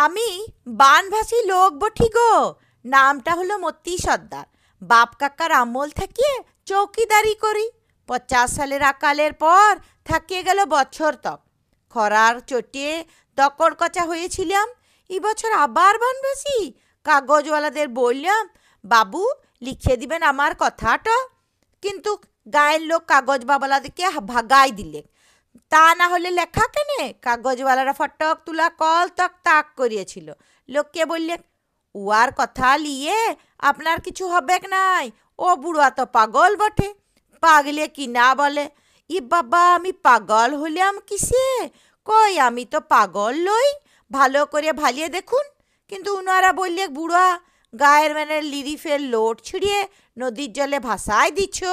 আমি বানভাসী লোক বঠি গো। নামটা হলো মতি সর্দার। বাপ কাকার আমল থেকে চৌকিদারি করি। 50 সালের আকালের পর থাকিয়ে গেল বছর তক। খরার চোটে দকড় কচা হয়েছিলাম। এবছর আবার বানভাসি। কাগজওয়ালাদের বললাম, বাবু লিখে দিবেন আমার কথাটা। কিন্তু গায়ের লোক কাগজবালাদেরকে ভাগাই দিলে। তা না হলে লেখা কেনে? কাগজওয়ালারা ফটক তুলা কল তক তাক করিয়েছিল। লোককে বললে, উয়ার কথা লিয়ে আপনার কিছু হবে নাই। ও বুড়া তো পাগল বটে। পাগলে কি না বলে। ই বাবা, আমি পাগল হলাম কিসে? কই, আমি তো পাগল লই। ভালো করে ভালিয়ে দেখুন। কিন্তু উনারা বললে, বুড়া গায়ের লিরিফের লোট ছিঁড়িয়ে নদীর জলে ভাসায় দিচ্ছ।